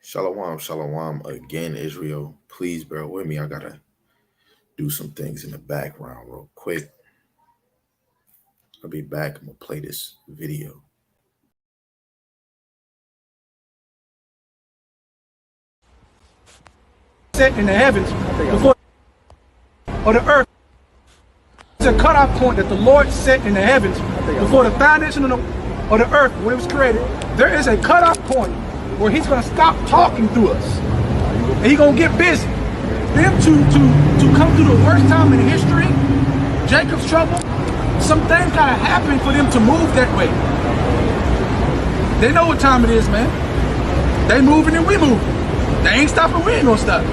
Shalom, shalom again, Israel. Please bear with me. I gotta do some things in the background real quick. I'll be back. I'm gonna play this video. Set in the heavens before or the earth. It's a cutoff point that the Lord set in the heavens before the foundation of the earth when it was created. There is a cutoff point where He's going to stop talking through us, and He's going to get busy. Them to come through the worst time in history, Jacob's trouble. Some things got to happen for them to move that way. They know what time it is, man. They moving and we moving. They ain't stopping. We ain't gonna stop.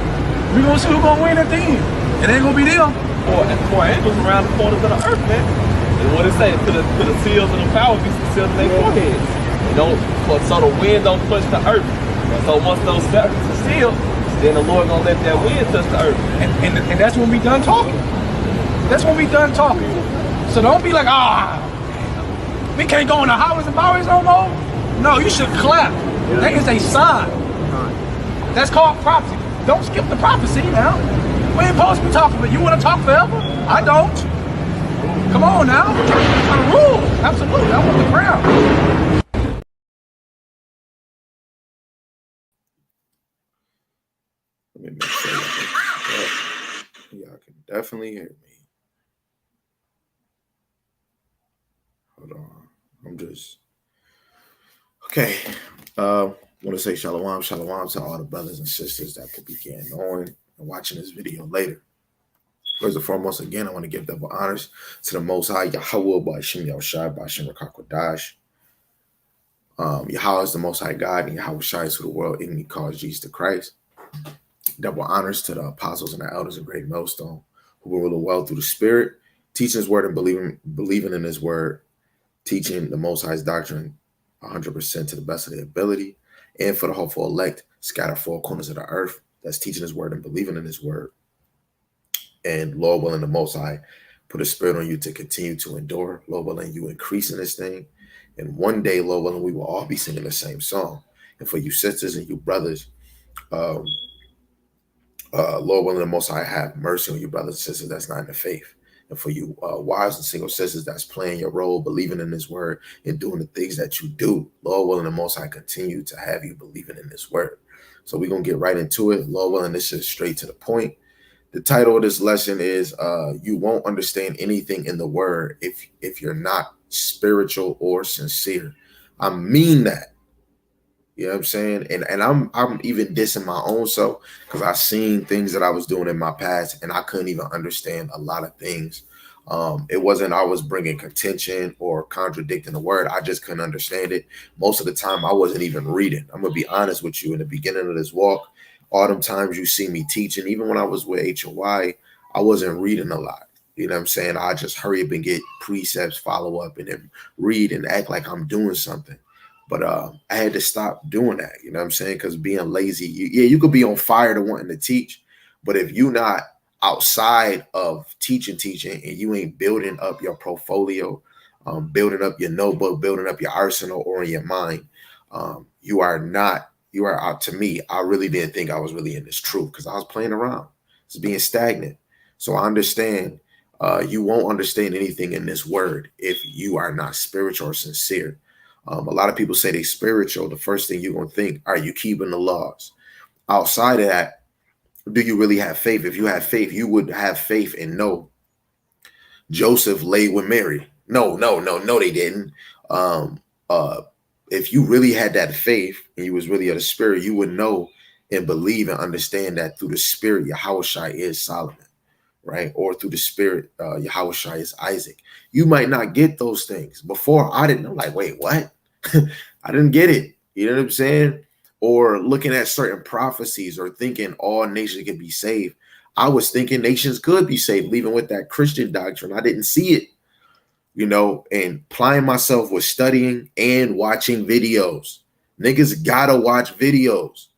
We gonna see who's gonna win at the end. It ain't gonna be them. Four angels around the corners of the earth, man. And what it say? To the seals and the power beasts and seals in their foreheads. So the wind don't touch the earth. So once those spirits are sealed, then the Lord gonna let that wind touch the earth. And that's when we done talking. That's when we done talking. So don't be like, we can't go in the highways and byways no more. No, you should clap. That is a sign. That's called prophecy. Don't skip the prophecy now. We ain't supposed to be talking, but you want to talk forever? I don't. Come on now. I rule. Absolutely. I want the crown. Let me make sure y'all can definitely hear me. Hold on. I'm just okay. Want to say shalom to all the brothers and sisters that could be getting on and watching this video later. First and foremost, again, I want to give double honors to the Most High Yahweh Ba'Shem Yahushai Ba'Shem Rakakwadash. Yahweh is the Most High God, and Yahweh Shai is who the world ignorantly calls Jesus the Christ. Double honors to the apostles and the elders of Great Millstone, who will rule the world through the Spirit, teaching His word and believing in His word, teaching the Most High's doctrine 100% to the best of their ability, and for the hopeful elect scattered four corners of the earth that's teaching His word and believing in His word. And Lord willing, the Most High put a spirit on you to continue to endure. Lord willing, you increase in this thing. And one day, Lord willing, we will all be singing the same song. And for you sisters and you brothers, Lord willing, the Most High have mercy on you brothers and sisters that's not in the faith. And for you wives and single sisters that's playing your role, believing in His word and doing the things that you do, Lord willing, the Most High continue to have you believing in His word. So we're going to get right into it. Lord willing, this is straight to the point. The title of this lesson is you won't understand anything in the word if you're not spiritual or sincere. I mean that. You know what I'm saying? And I'm even dissing my own self because I've seen things that I was doing in my past and I couldn't even understand a lot of things. It wasn't I was bringing contention or contradicting the word. I just couldn't understand it. Most of the time I wasn't even reading. I'm going to be honest with you. In the beginning of this walk, all them times you see me teaching, even when I was with HOY, I wasn't reading a lot. You know what I'm saying? I just hurry up and get precepts, follow up, and then read and act like I'm doing something. But I had to stop doing that, you know what I'm saying? Because being lazy, you could be on fire to wanting to teach, but if you're not outside of teaching, and you ain't building up your portfolio, building up your notebook, building up your arsenal or in your mind, you are out. To me, I really didn't think I was really in this truth because I was playing around. It's being stagnant. So I understand you won't understand anything in this word if you are not spiritual or sincere. A lot of people say they spiritual. The first thing you're going to think, are you keeping the laws? Outside of that, do you really have faith? If you have faith, you would have faith and know Joseph laid with Mary. No, they didn't. If you really had that faith and you was really of the spirit, you would know and believe and understand that through the spirit, Yahushai is Solomon, right? Or through the spirit, Yahushai is Isaac. You might not get those things. Before, I didn't know, like, wait, what? I didn't get it. You know what I'm saying? Or looking at certain prophecies or thinking all nations can be saved. I was thinking nations could be saved, even with that Christian doctrine. I didn't see it, you know, and applying myself with studying and watching videos. Niggas gotta watch videos,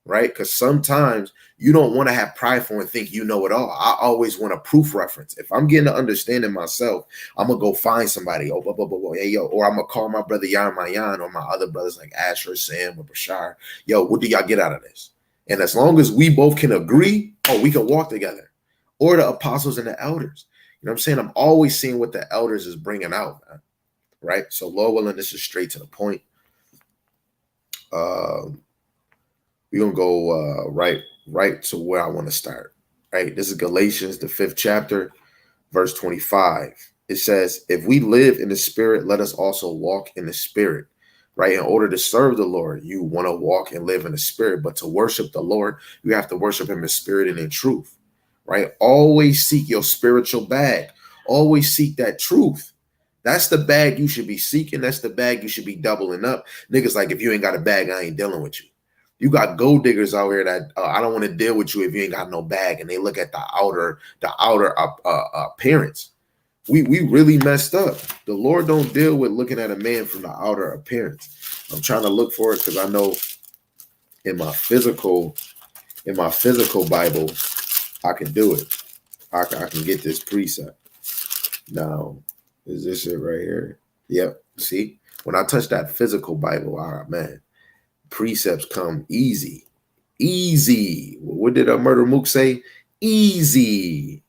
right? Because sometimes You don't want to have prideful and think you know it all. I always want a proof reference. If I'm getting to understanding myself, I'm gonna go find somebody. Oh, blah, blah, blah, blah. Hey, yo, or I'm gonna call my brother Yan Mayan or my other brothers like Asher, Sam, or Bashar. Yo, what do y'all get out of this? And as long as we both can agree, oh, we can walk together. Or the apostles and the elders. You know what I'm saying? I'm always seeing what the elders is bringing out, man. Right? So, Lord willing, this is straight to the point. We're gonna go right to where I want to start. Right, this is Galatians, the 5th chapter, verse 25. It says, if we live in the spirit, let us also walk in the spirit. Right, in order to serve the Lord, you want to walk and live in the spirit, but to worship the Lord, you have to worship him in spirit and in truth. Right, always seek your spiritual bag. Always seek that truth. That's the bag you should be seeking. That's the bag you should be doubling up. Niggas like, if you ain't got a bag, I ain't dealing with you. You got gold diggers out here that I don't want to deal with you if you ain't got no bag, and they look at the outer appearance. We really messed up. The Lord don't deal with looking at a man from the outer appearance. I'm trying to look for it because I know in my physical Bible, I can do it. I can get this precept. Now, is this it right here? Yep. See, when I touch that physical Bible, all right, man, precepts come easy. What did Murder Mook say? Easy.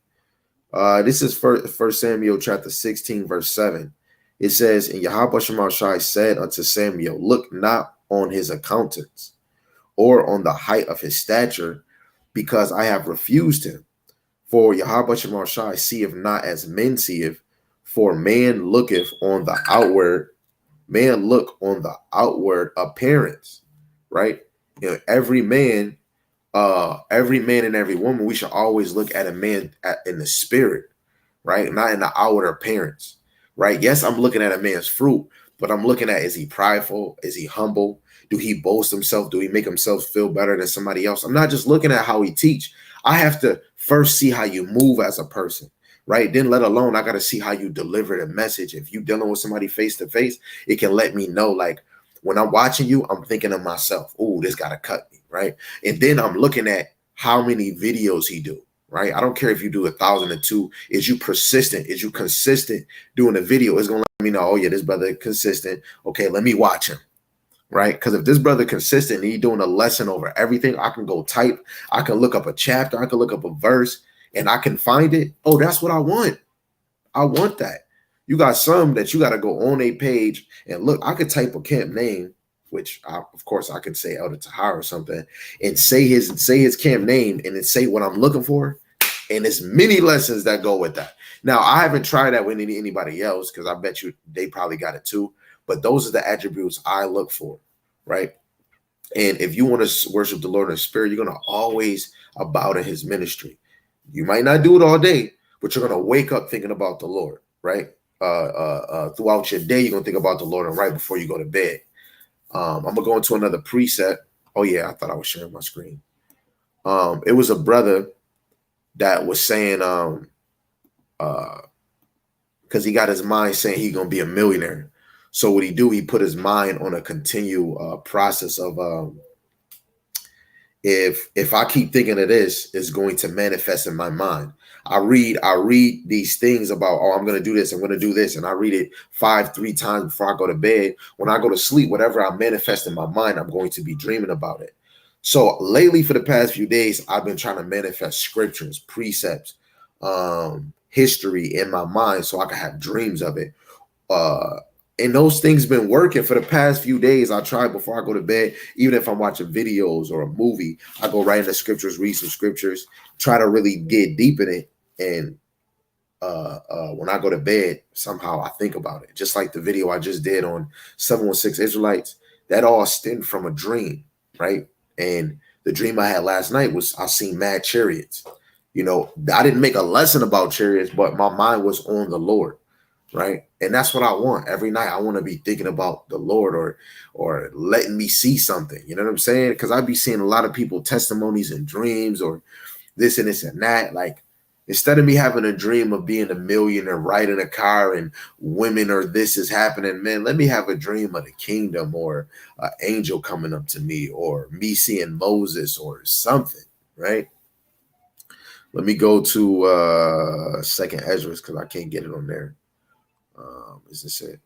This is First Samuel chapter 16, verse 7. It says, and Yahweh Shai said unto Samuel, look not on his accountants or on the height of his stature, because I have refused him. For Yahweh Shai seeth not as men seeth, for man looketh on the outward, appearance. Right? You know, every man and every woman, we should always look at a man in the spirit, right? Not in the outward appearance, right? Yes, I'm looking at a man's fruit, but I'm looking at, is he prideful? Is he humble? Do he boast himself? Do he make himself feel better than somebody else? I'm not just looking at how he teach. I have to first see how you move as a person, right? Then let alone, I got to see how you deliver the message. If you dealing with somebody face to face, it can let me know, like, when I'm watching you, I'm thinking of myself, oh, this got to cut me, right? And then I'm looking at how many videos he do, right? I don't care if you do 1,002. Is you persistent? Is you consistent doing a video? It's going to let me know, oh, yeah, this brother consistent. Okay, let me watch him, right? Because if this brother consistent and he doing a lesson over everything, I can go type. I can look up a chapter. I can look up a verse, and I can find it. Oh, that's what I want. I want that. You got some that you got to go on a page and look. I could type a camp name, which of course I could say Elder Tahar or something, and say his camp name and then say what I'm looking for. And there's many lessons that go with that. Now, I haven't tried that with anybody else because I bet you they probably got it too. But those are the attributes I look for, right? And if you want to worship the Lord in spirit, you're going to always abound in his ministry. You might not do it all day, but you're going to wake up thinking about the Lord, right? Throughout your day, you're going to think about the Lord, and right before you go to bed. I'm going to go into another preset. Oh, yeah, I thought I was sharing my screen. It was a brother that was saying, because he got his mind saying he's going to be a millionaire. So what he do, he put his mind on a continual process of if I keep thinking of this, it's going to manifest in my mind. I read these things about, oh, I'm going to do this, I'm going to do this. And I read it 3 times before I go to bed. When I go to sleep, whatever I manifest in my mind, I'm going to be dreaming about it. So lately, for the past few days, I've been trying to manifest scriptures, precepts, history in my mind so I can have dreams of it. And those things been working for the past few days. I try before I go to bed, even if I'm watching videos or a movie, I go right into scriptures, read some scriptures, try to really get deep in it. And when I go to bed, somehow I think about it. Just like the video I just did on 716 Israelites, that all stemmed from a dream, right? And the dream I had last night was I seen mad chariots. You know, I didn't make a lesson about chariots, but my mind was on the Lord. Right. And that's what I want every night. I want to be thinking about the Lord or letting me see something. You know what I'm saying? Because I'd be seeing a lot of people testimonies and dreams or this and this and that. Like, instead of me having a dream of being a millionaire, riding a car and women or this is happening, man, let me have a dream of the kingdom or an angel coming up to me or me seeing Moses or something. right? Let me go to Second Ezra because I can't get it on there. Is this it?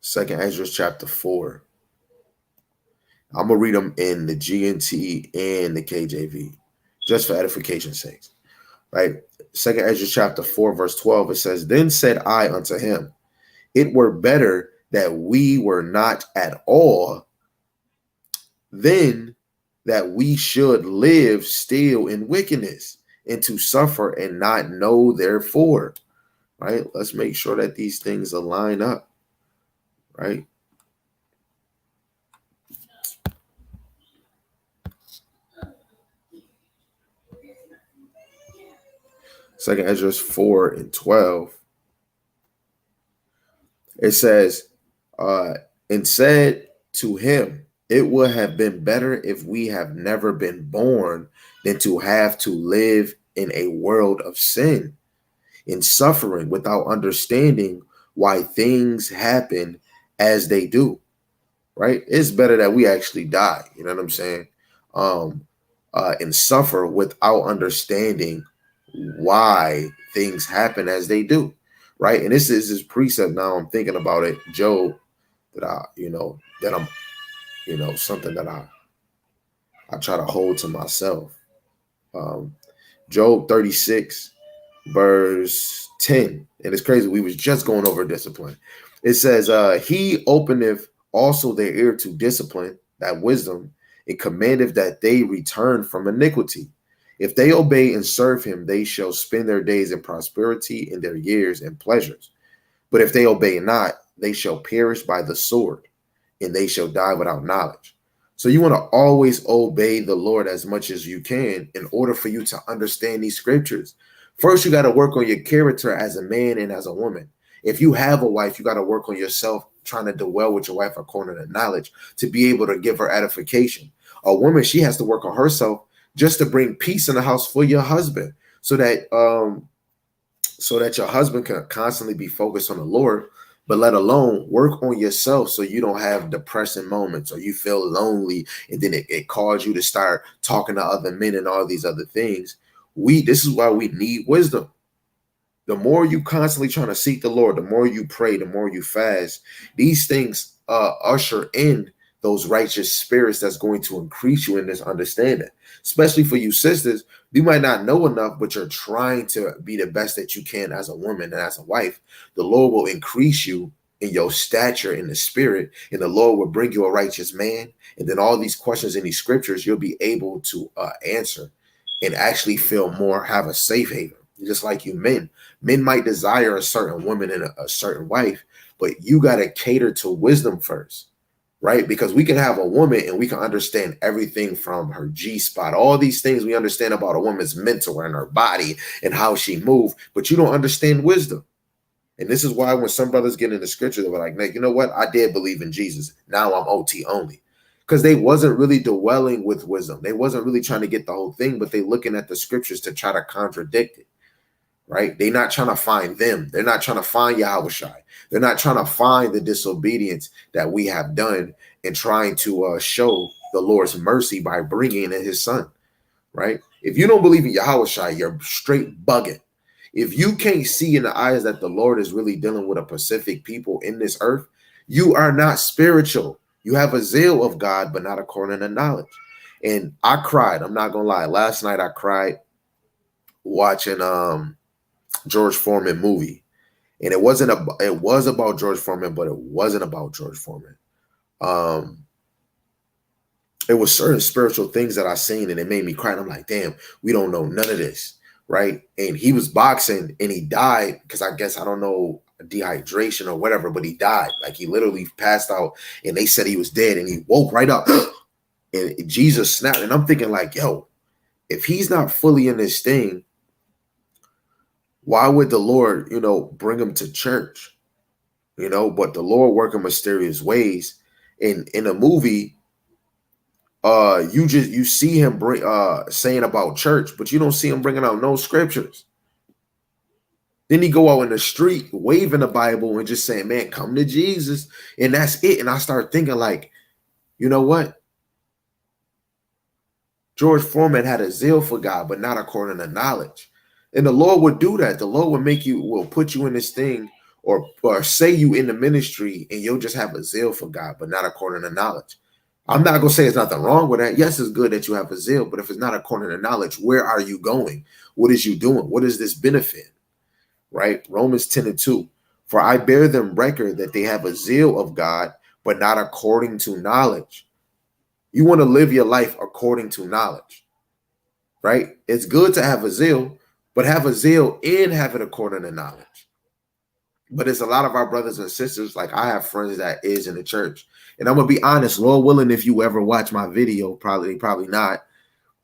Second Ezra chapter 4. I'm gonna read them in the GNT and the KJV, just for edification's sake. Right? Second Ezra chapter 4, verse 12. It says, "Then said I unto him, it were better that we were not at all, than that we should live still in wickedness, and to suffer and not know therefore." Right? Let's make sure that these things align up. Right? Second Ezra 4 and 12. It says, and said to him, it would have been better if we have never been born than to have to live in a world of sin, in suffering without understanding why things happen as they do. Right? It's better that we actually die. You know what I'm saying? And suffer without understanding why things happen as they do. Right? And this is his precept. Now I'm thinking about it. Job, that I'm, something that I try to hold to myself. Job 36, verse 10. And it's crazy. We was just going over discipline. It says, he openeth also their ear to discipline, that wisdom, and commandeth that they return from iniquity. If they obey and serve him, they shall spend their days in prosperity and their years in pleasures. But if they obey not, they shall perish by the sword, and they shall die without knowledge. So you want to always obey the Lord as much as you can in order for you to understand these scriptures. First, you got to work on your character as a man and as a woman. If you have a wife, you got to work on yourself, trying to do well with your wife according to knowledge, to be able to give her edification. A woman, she has to work on herself just to bring peace in the house for your husband, so that your husband can constantly be focused on the Lord, but let alone work on yourself so you don't have depressing moments or you feel lonely and then it causes you to start talking to other men and all these other things. This is why we need wisdom. The more you constantly trying to seek the Lord, the more you pray, the more you fast, these things usher in those righteous spirits that's going to increase you in this understanding. Especially for you sisters, you might not know enough, but you're trying to be the best that you can as a woman and as a wife. The Lord will increase you in your stature in the spirit, and the Lord will bring you a righteous man. And then all these questions in these scriptures, you'll be able to answer and actually feel more, have a safe haven. Just like you men might desire a certain woman and a certain wife, but you got to cater to wisdom first. Right? Because we can have a woman and we can understand everything from her G-spot, all these things we understand about a woman's mental and her body and how she moves, but you don't understand wisdom. And this is why when some brothers get in the scripture, they were like, "Nick, you know what? I did believe in Jesus. Now I'm OT only." Because they wasn't really dwelling with wisdom. They wasn't really trying to get the whole thing, but they looking at the scriptures to try to contradict it. Right? They're not trying to find them. They're not trying to find Yahushai. They're not trying to find the disobedience that we have done and trying to show the Lord's mercy by bringing in his son. Right? If you don't believe in Yahushai, you're straight bugging. If you can't see in the eyes that the Lord is really dealing with a Pacific people in this earth, you are not spiritual. You have a zeal of God, but not according to knowledge. And I cried. I'm not going to lie. Last night I cried watching George Foreman movie, and it was about George Foreman, but it wasn't about George Foreman. It was certain spiritual things that I seen, and it made me cry. And I'm like, damn, we don't know none of this, right? And he was boxing, and he died because I guess, I don't know, dehydration or whatever, but he died. Like, he literally passed out, and they said he was dead, and he woke right up, and Jesus snapped. And I'm thinking like, yo, if he's not fully in this thing, why would the Lord, bring him to church? But the Lord work in mysterious ways. In a movie, you see him saying about church, but you don't see him bringing out no scriptures. Then he go out in the street waving the Bible and just saying, man, come to Jesus. And that's it. And I start thinking like, you know what? George Foreman had a zeal for God, but not according to knowledge. And the Lord would do that. The Lord will put you in this thing or say you in the ministry and you'll just have a zeal for God, but not according to knowledge. I'm not going to say there's nothing wrong with that. Yes, it's good that you have a zeal, but if it's not according to knowledge, where are you going? What is you doing? What is this benefit? Right? Romans 10:2. For I bear them record that they have a zeal of God, but not according to knowledge. You want to live your life according to knowledge, right? It's good to have a zeal, but have a zeal and have it according to knowledge. But it's a lot of our brothers and sisters, like I have friends that is in the church. And I'm going to be honest, Lord willing, if you ever watch my video, probably not.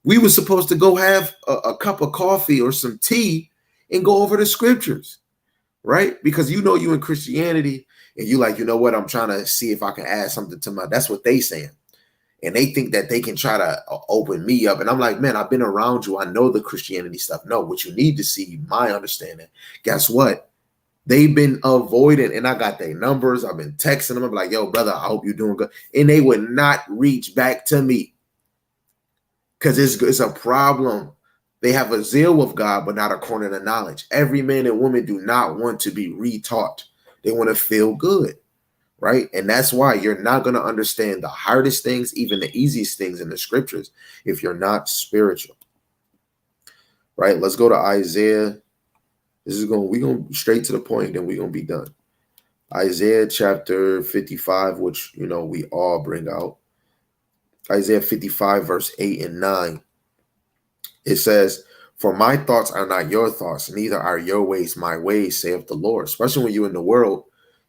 We were supposed to go have a cup of coffee or some tea and go over the scriptures, right? Because you in Christianity and you like, you know what, I'm trying to see if I can add something to that's what they saying. And they think that they can try to open me up. And I'm like, man, I've been around you. I know the Christianity stuff. No, what you need to see, my understanding, guess what? They've been avoiding, and I got their numbers. I've been texting them. I'm like, yo, brother, I hope you're doing good. And they would not reach back to me because it's a problem. They have a zeal of God, but not according to knowledge. Every man and woman do not want to be retaught. They want to feel good, right? And that's why you're not going to understand the hardest things, even the easiest things in the scriptures, if you're not spiritual, right? Let's go to Isaiah. We're going straight to the point, then we're going to be done. Isaiah chapter 55, which, we all bring out. Isaiah 55, verse 8 and 9. It says, for my thoughts are not your thoughts, neither are your ways my ways, saith the Lord. Especially when you're in the world,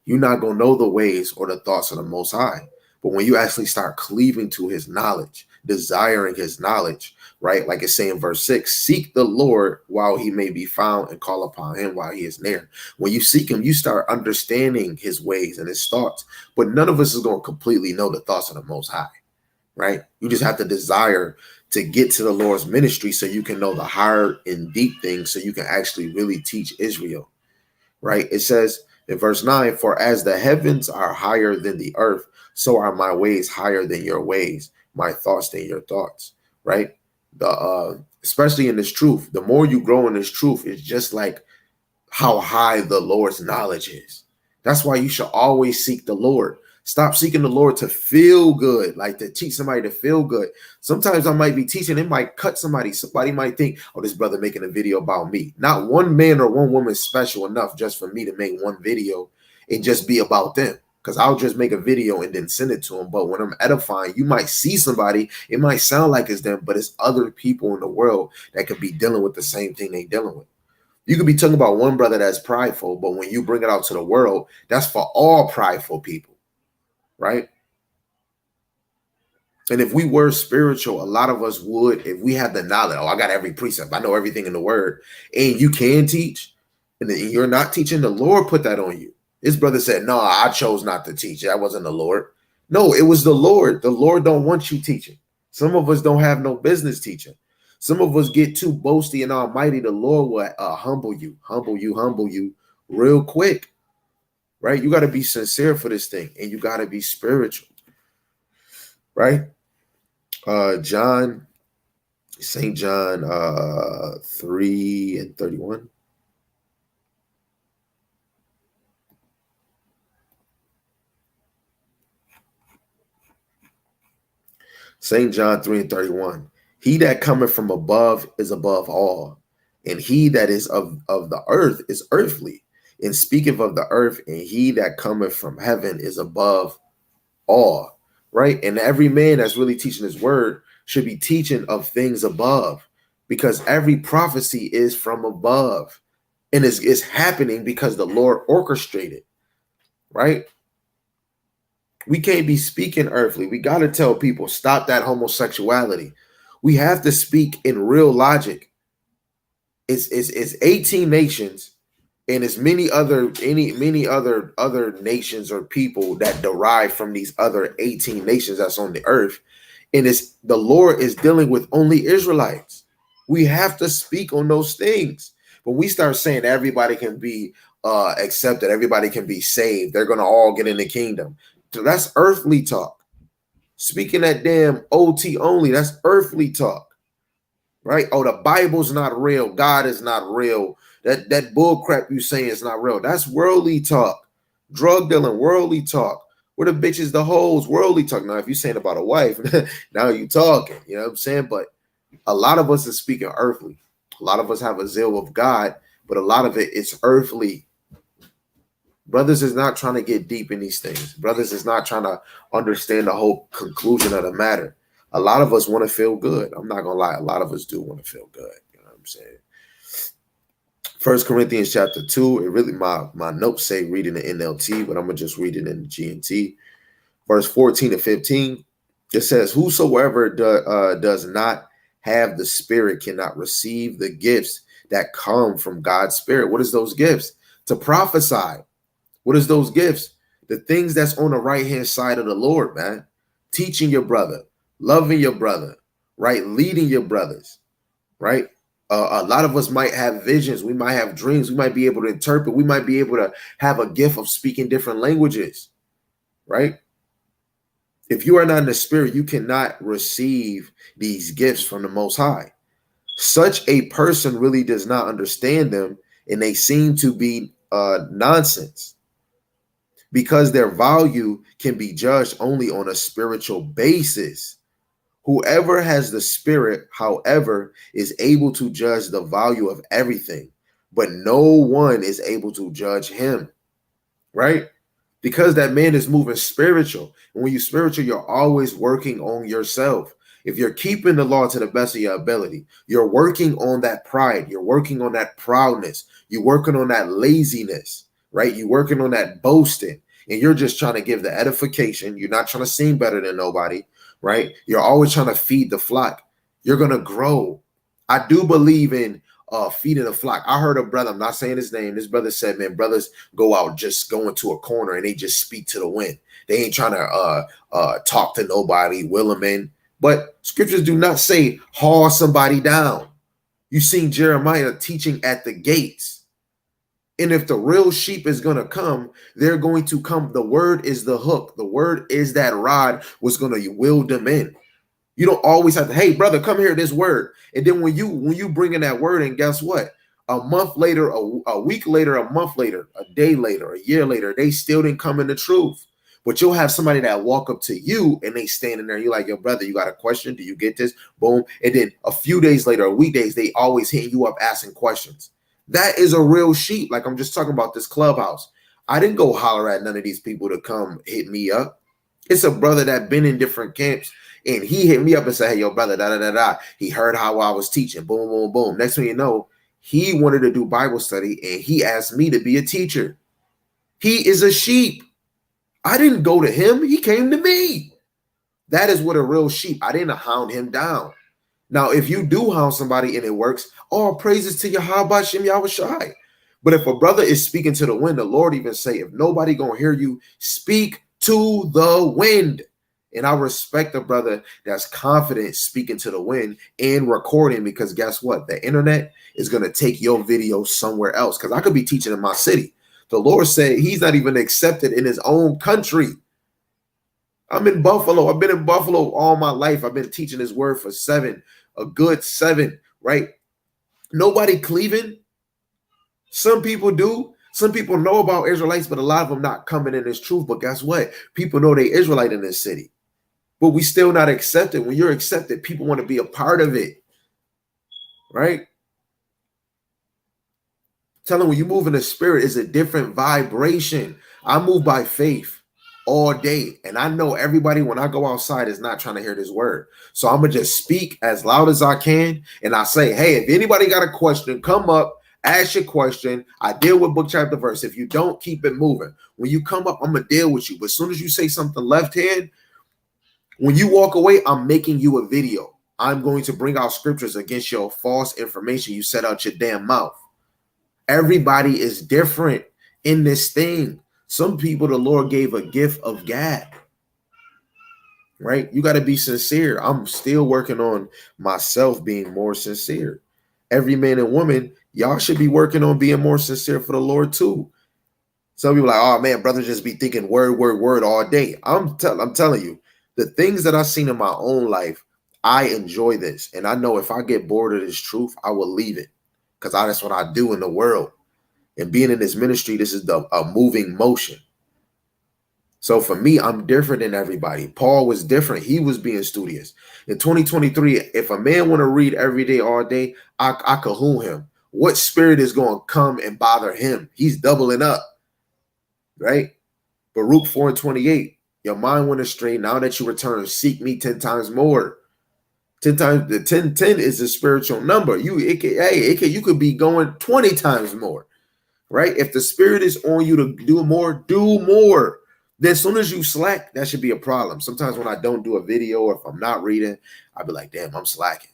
you're not going to know the ways or the thoughts of the Most High. But when you actually start cleaving to his knowledge, desiring his knowledge, right? Like it's saying verse 6, seek the Lord while he may be found and call upon him while he is near. When you seek him, you start understanding his ways and his thoughts. But none of us is going to completely know the thoughts of the Most High, right? You just have to desire to get to the Lord's ministry so you can know the hard and deep things so you can actually really teach Israel, right? It says in verse 9, for as the heavens are higher than the earth, so are my ways higher than your ways, my thoughts than your thoughts, right? Especially in this truth, the more you grow in this truth, it's just like how high the Lord's knowledge is. That's why you should always seek the Lord. Stop seeking the Lord to feel good, like to teach somebody to feel good. Sometimes I might be teaching, it might cut somebody. Somebody might think, oh, this brother making a video about me. Not one man or one woman is special enough just for me to make one video and just be about them. Because I'll just make a video and then send it to them. But when I'm edifying, you might see somebody, it might sound like it's them, but it's other people in the world that could be dealing with the same thing they dealing with. You could be talking about one brother that's prideful, but when you bring it out to the world, that's for all prideful people, right? And if we were spiritual, a lot of us would, if we had the knowledge, oh, I got every precept, I know everything in the word, and you can teach, and then you're not teaching, the Lord put that on you. His brother said, no, I chose not to teach. That wasn't the Lord. No, it was the Lord. The Lord don't want you teaching. Some of us don't have no business teaching. Some of us get too boasty and almighty. The Lord will humble you real quick, right? You got to be sincere for this thing, and you got to be spiritual, right? St. John 3 and 31. St. John 3 and 31. He that cometh from above is above all, and he that is of the earth is earthly, and speaketh of the earth, and he that cometh from heaven is above all, right? And every man that's really teaching his word should be teaching of things above, because every prophecy is from above, and it's happening because the Lord orchestrated, right? We can't be speaking earthly. We got to tell people, stop that homosexuality. We have to speak in real logic. It's 18 nations, and it's many other nations or people that derive from these other 18 nations that's on the earth. And it's the Lord is dealing with only Israelites. We have to speak on those things. But we start saying everybody can be accepted, everybody can be saved, they're going to all get in the kingdom. So that's earthly talk. Speaking that damn OT only, that's earthly talk. right? Oh, the Bible's not real. God is not real. That bull crap you saying is not real. That's worldly talk. Drug dealing, worldly talk. Where the bitches, the hoes, worldly talk. Now, if you're saying about a wife, now you talking. You know what I'm saying? But a lot of us is speaking earthly. A lot of us have a zeal of God, but a lot of it is earthly. Brothers is not trying to get deep in these things. Brothers is not trying to understand the whole conclusion of the matter. A lot of us want to feel good. I'm not gonna lie. A lot of us do want to feel good. You know what I'm saying? First Corinthians chapter 2. It really my notes say read in the NLT, but I'm gonna just read it in the GNT. Verse 14 to 15. It says, "Whosoever does not have the Spirit cannot receive the gifts that come from God's Spirit." What is those gifts? To prophesy. What is those gifts? The things that's on the right-hand side of the Lord, man. Teaching your brother, loving your brother, right? Leading your brothers, right? A lot of us might have visions. We might have dreams. We might be able to interpret. We might be able to have a gift of speaking different languages, right? If you are not in the Spirit, you cannot receive these gifts from the Most High. Such a person really does not understand them, and they seem to be nonsense, because their value can be judged only on a spiritual basis. Whoever has the Spirit, however, is able to judge the value of everything, but no one is able to judge him, right? Because that man is moving spiritual. And when you're spiritual, you're always working on yourself. If you're keeping the law to the best of your ability, you're working on that pride. You're working on that proudness. You're working on that laziness, right? You're working on that boasting. And you're just trying to give the edification. You're not trying to seem better than nobody, right? You're always trying to feed the flock. You're going to grow. I do believe in feeding the flock. I heard a brother, I'm not saying his name. This brother said, man, brothers go out, just go into a corner and they just speak to the wind. They ain't trying to talk to nobody, will them in. But scriptures do not say haul somebody down. You seen Jeremiah teaching at the gates. And if the real sheep is going to come, they're going to come. The word is the hook. The word is that rod was going to will them in. You don't always have to, hey, brother, come here, this word. And then when you bring in that word, and guess what? A month later, a week later, a month later, a day later, a year later, they still didn't come in the truth. But you'll have somebody that walk up to you and they standing there. You're like, yo, brother, you got a question? Do you get this? Boom. And then a few days later, a weekdays, they always hitting you up asking questions. That is a real sheep. Like I'm just talking about this clubhouse. I didn't go holler at none of these people to come hit me up. It's a brother that been in different camps. And he hit me up and said, hey, yo, brother, da-da-da-da. He heard how I was teaching. Boom, boom, boom. Next thing you know, he wanted to do Bible study, and he asked me to be a teacher. He is a sheep. I didn't go to him. He came to me. That is what a real sheep. I didn't hound him down. Now, if you do hound somebody and it works, all praises to Yahweh Shem Yahushai. But if a brother is speaking to the wind, the Lord even say, if nobody gonna hear you, speak to the wind. And I respect a brother that's confident speaking to the wind and recording, because guess what? The internet is going to take your video somewhere else, because I could be teaching in my city. The Lord said he's not even accepted in his own country. I'm in Buffalo. I've been in Buffalo all my life. I've been teaching his word for a good 7, right? Nobody cleaving. Some people do. Some people know about Israelites, but a lot of them not coming in this truth. But guess what? People know they Israelite in this city. But we still not accepted. When you're accepted, people want to be a part of it, right? Tell them when you move in the spirit, it's a different vibration. I move by faith all day. And I know everybody, when I go outside, is not trying to hear this word. So I'm going to just speak as loud as I can. And I say, hey, if anybody got a question, come up, ask your question. I deal with book, chapter, verse. If you don't, keep it moving. When you come up, I'm going to deal with you. But as soon as you say something left hand, when you walk away, I'm making you a video. I'm going to bring out scriptures against your false information you set out your damn mouth. Everybody is different in this thing. Some people the Lord gave a gift of gab, right? You got to be sincere. I'm still working on myself being more sincere. Every man and woman, y'all should be working on being more sincere for the Lord too. Some people are like, oh man, brothers just be thinking word all day. I'm telling you. The things that I've seen in my own life, I enjoy this. And I know if I get bored of this truth, I will leave it, because that's what I do in the world. And being in this ministry, this is a moving motion. So for me, I'm different than everybody. Paul was different. He was being studious. In 2023, if a man want to read every day, all day, I cahoon him. What spirit is going to come and bother him? He's doubling up, right? Baruch 4:28. Your mind went astray. Now that you return, seek me 10 times more. 10 times, the 10 is a spiritual number. You could be going 20 times more, right? If the spirit is on you to do more, do more. Then as soon as you slack, that should be a problem. Sometimes when I don't do a video or if I'm not reading, I'll be like, damn, I'm slacking.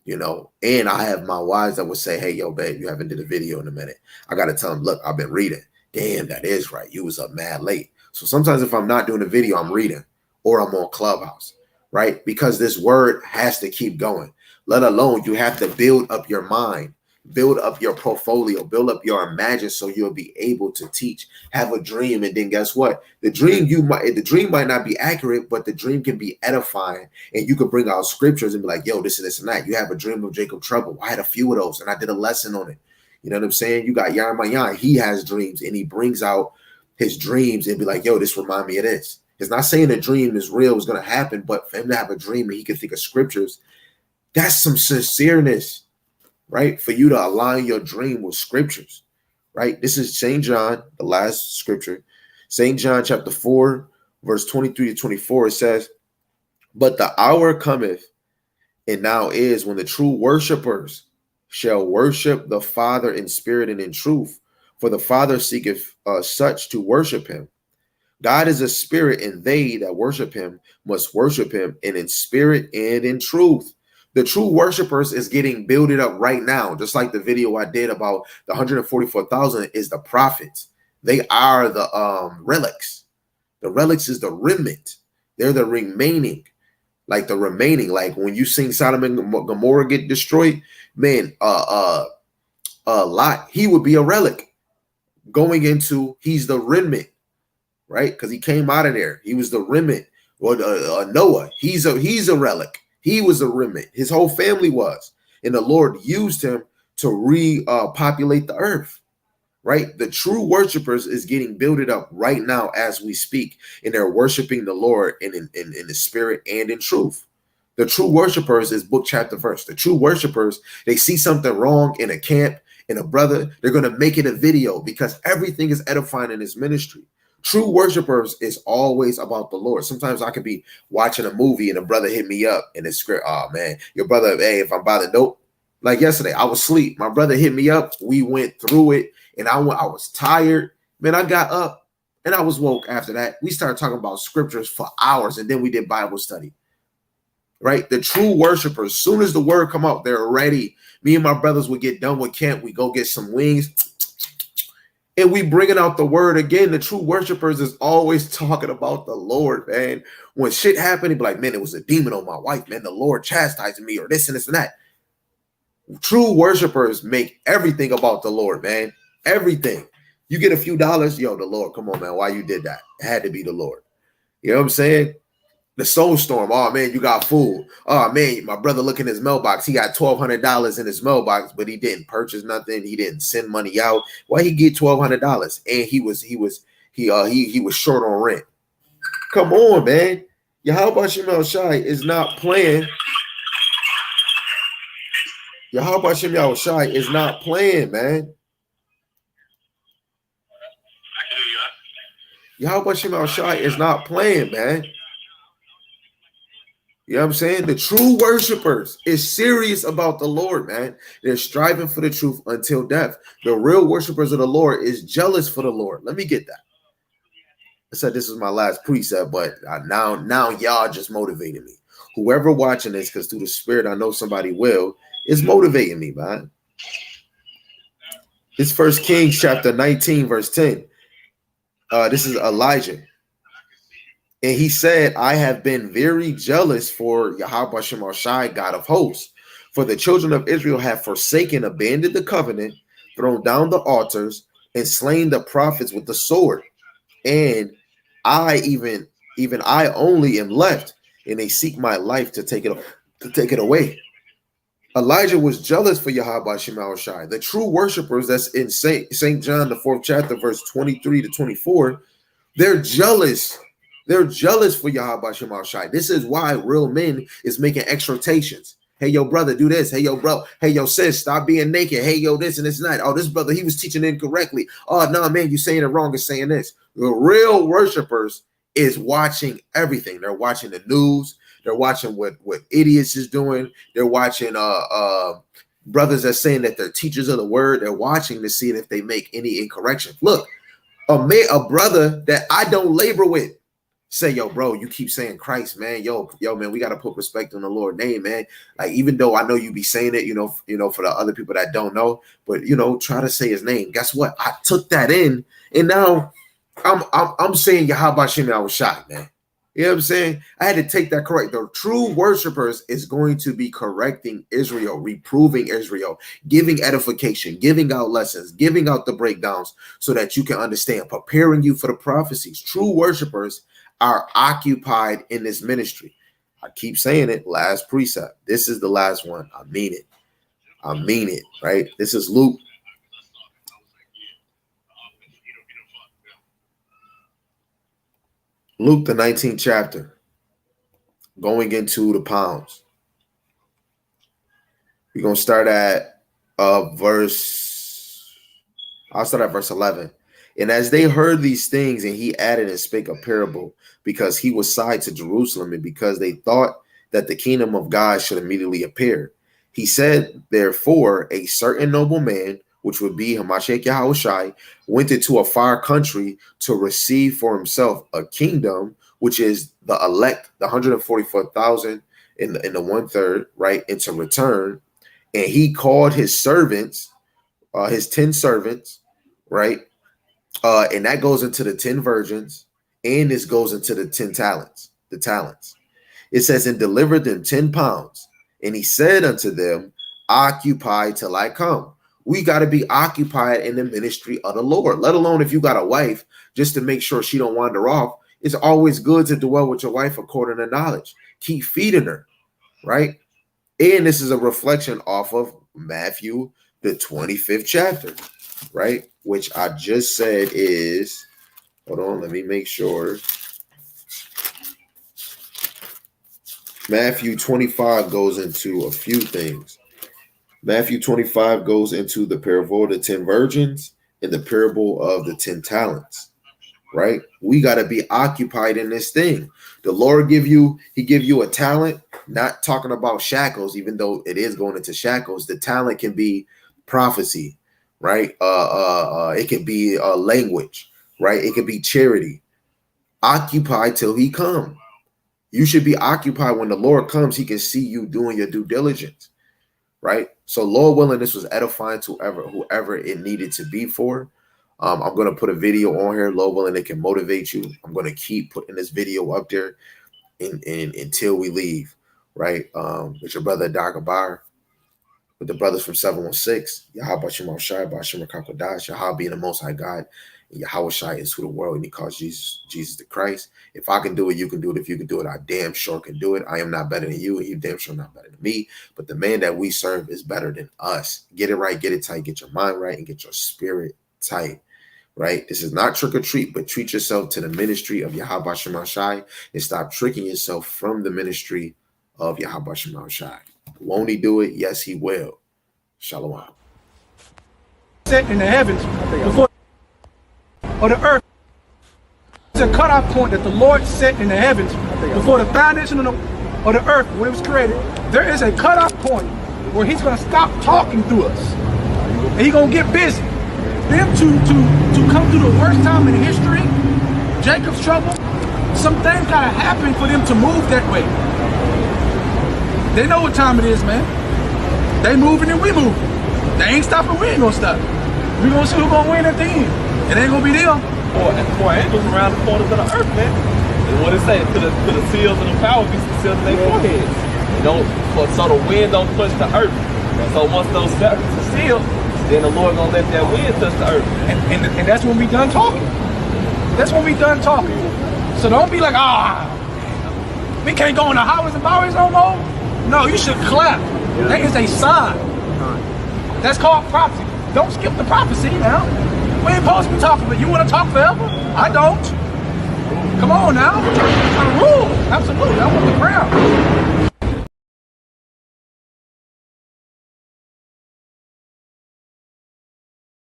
You know, and I have my wives that would say, hey, yo, babe, you haven't did a video in a minute. I got to tell them, look, I've been reading. Damn, that is right. You was up mad late. So sometimes if I'm not doing a video, I'm reading or I'm on Clubhouse, right? Because this word has to keep going. Let alone you have to build up your mind, build up your portfolio, build up your imagine so you'll be able to teach, have a dream. And then guess what? The dream might not be accurate, but the dream can be edifying. And you could bring out scriptures and be like, yo, this and this and that. You have a dream of Jacob Trouble. I had a few of those and I did a lesson on it. You know what I'm saying? You got Yaramayan. He has dreams and he brings out his dreams and be like, yo, this remind me of this. It's not saying a dream is real, is going to happen, but for him to have a dream and he can think of scriptures, that's some sincereness, right? For you to align your dream with scriptures, right? This is St. John, the last scripture. St. John chapter 4, verse 23 to 24, it says, but the hour cometh, and now is, when the true worshipers shall worship the Father in spirit and in truth, for the Father seeketh such to worship him. God is a spirit, and they that worship him must worship him in spirit and in truth. The true worshipers is getting builded up right now, just like the video I did about the 144,000 is the prophets. They are the relics. The relics is the remnant. They're the remaining, like the remaining. Like when you sing Sodom and Gomorrah get destroyed, man, Lot, he would be a relic going into, he's the remnant, right? Because he came out of there. He was the remnant. Or Noah, he's a relic. He was a remnant. His whole family was. And the Lord used him to repopulate the earth, right? The true worshipers is getting builded up right now as we speak. And they're worshiping the Lord in the spirit and in truth. The true worshipers is book, chapter, verse. The true worshipers, they see something wrong in a camp, in a brother, they're going to make it a video because everything is edifying in his ministry. True worshipers is always about the Lord. Sometimes I could be watching a movie and a brother hit me up in his script. Oh man, your brother, hey, if I'm bothered, nope. Like yesterday, I was asleep. My brother hit me up. We went through it and I was tired. Man, I got up and I was woke after that. We started talking about scriptures for hours and then we did Bible study. Right? The true worshipers, as soon as the word come out, they're ready. Me and my brothers would get done with camp. We go get some wings. And we bringing out the word again. The true worshipers is always talking about the Lord, man. When shit happened, he'd be like, man, it was a demon on my wife, man. The Lord chastising me or this and this and that. True worshipers make everything about the Lord, man. Everything. You get a few dollars, yo, the Lord, come on, man. Why you did that? It had to be the Lord. You know what I'm saying? The soul storm. Oh, man, you got fooled. Oh, man, my brother look in his mailbox. He got $1,200 in his mailbox, but he didn't purchase nothing. He didn't send money out. Why he get $1,200? And he was short on rent. Come on, man. Yahweh Shem Shai is not playing. Yahweh Shem Shai is not playing, man. Yahweh Shem Shai is not playing, man. You know what I'm saying? The true worshipers is serious about the Lord, man. They're striving for the truth until death. The real worshipers of the Lord is jealous for the Lord. Let me get that. I said this is my last precept, but now y'all just motivated me. Whoever watching this, because through the Spirit I know somebody will, is motivating me, man. It's 1 Kings chapter 19, verse 10. This is Elijah. And he said, I have been very jealous for Yahweh Shem Shai, God of hosts. For the children of Israel have forsaken, abandoned the covenant, thrown down the altars, and slain the prophets with the sword. And I, even I only am left, and they seek my life to take it away. Elijah was jealous for Yahweh Shema Shai. The true worshipers that's in St. John, the 4th chapter, verse 23 to 24, they're jealous. They're jealous for Yahweh Shema Shai. This is why real men is making exhortations. Hey, yo, brother, do this. Hey, yo, bro. Hey, yo, sis, stop being naked. Hey, yo, this and this and that. Oh, this brother, he was teaching incorrectly. Oh, no, man, you saying it wrong and saying this. The real worshipers is watching everything. They're watching the news. They're watching what idiots is doing. They're watching brothers that saying that they're teachers of the word. They're watching to see if they make any incorrection. Look, a brother that I don't labor with say, yo, bro, you keep saying Christ, man. Yo, man, we got to put respect on the Lord's name, man. Like, even though I know you be saying it, you know, for the other people that don't know, but, you know, try to say his name. Guess what? I took that in, and now I'm saying Yahweh Shem Yahushai, man. You know what I'm saying? I had to take that correct. The true worshipers is going to be correcting Israel, reproving Israel, giving edification, giving out lessons, giving out the breakdowns so that you can understand, preparing you for the prophecies. True worshipers are occupied in this ministry. I keep saying it, last precept. This is the last one. I mean it. I mean it, right? This is Luke. Luke, the 19th chapter, going into the pounds. We're going to start at I'll start at verse 11. And as they heard these things, and he added and spake a parable, because he was side to Jerusalem, and because they thought that the kingdom of God should immediately appear. He said, therefore, a certain nobleman, which would be Hamashiach Yahushai, went into a far country to receive for himself a kingdom, which is the elect, the 144,000 in the 1/3, right, and to return. And he called his servants, his 10 servants, right, and that goes into the 10 virgins, and this goes into the 10 talents, the talents. It says, and delivered them 10 pounds. And he said unto them, occupy till I come. We got to be occupied in the ministry of the Lord, let alone if you got a wife, just to make sure she don't wander off. It's always good to dwell with your wife according to knowledge. Keep feeding her, right? And this is a reflection off of Matthew, the 25th chapter, right? Which I just said is, hold on, let me make sure. Matthew 25 goes into a few things. Matthew 25 goes into the parable of the 10 virgins and the parable of the 10 talents, right? We got to be occupied in this thing. The Lord give you a talent, not talking about shackles, even though it is going into shackles. The talent can be prophecy, right? It can be language, right? It could be charity. Occupy till he come. You should be occupied when the Lord comes. He can see you doing your due diligence, right? So Lord willing, this was edifying to whoever it needed to be for. I'm going to put a video on here, Lord willing, it can motivate you. I'm going to keep putting this video up there until we leave, right? With your brother Dagabar, with the brothers from 716, Yahweh Shema Shai, Bashim Kakodash, Yahweh being the most high God, and Yahweh Shai is who the world, and he calls Jesus the Christ. If I can do it, you can do it. If you can do it, I damn sure can do it. I am not better than you, and you damn sure not better than me. But the man that we serve is better than us. Get it right, get it tight, get your mind right, and get your spirit tight. Right? This is not trick or treat, but treat yourself to the ministry of Yahweh Shema Shai and stop tricking yourself from the ministry of Yahweh Shema Shai. Won't he do it? Yes, he will. Shalom. Set in the heavens before or the earth. It's a cutoff point that the Lord set in the heavens before the foundation of the earth when it was created. There is a cutoff point where he's going to stop talking through us, and he's going to get busy. Them to come through the worst time in history, Jacob's trouble, some things gotta happen for them to move that way. They know what time it is, man. They moving and we moving. They ain't stopping, we ain't gonna stop. We gonna see who's gonna win at the end. It ain't gonna be them. Four angels around the corners of the earth, man. And what it say? To the seals and the power beasts and seals in their foreheads. So the wind don't touch the earth. And so once those spirits are sealed, then the Lord gonna let that wind touch the earth. And that's when we done talking. That's when we done talking. So don't be like, We can't go on the highways and byways no more. No, you should clap. That is a sign. That's called prophecy. Don't skip the prophecy now. We ain't supposed to be talking, but you want to talk forever? I don't. Come on now. I rule. Absolutely. I want the crown.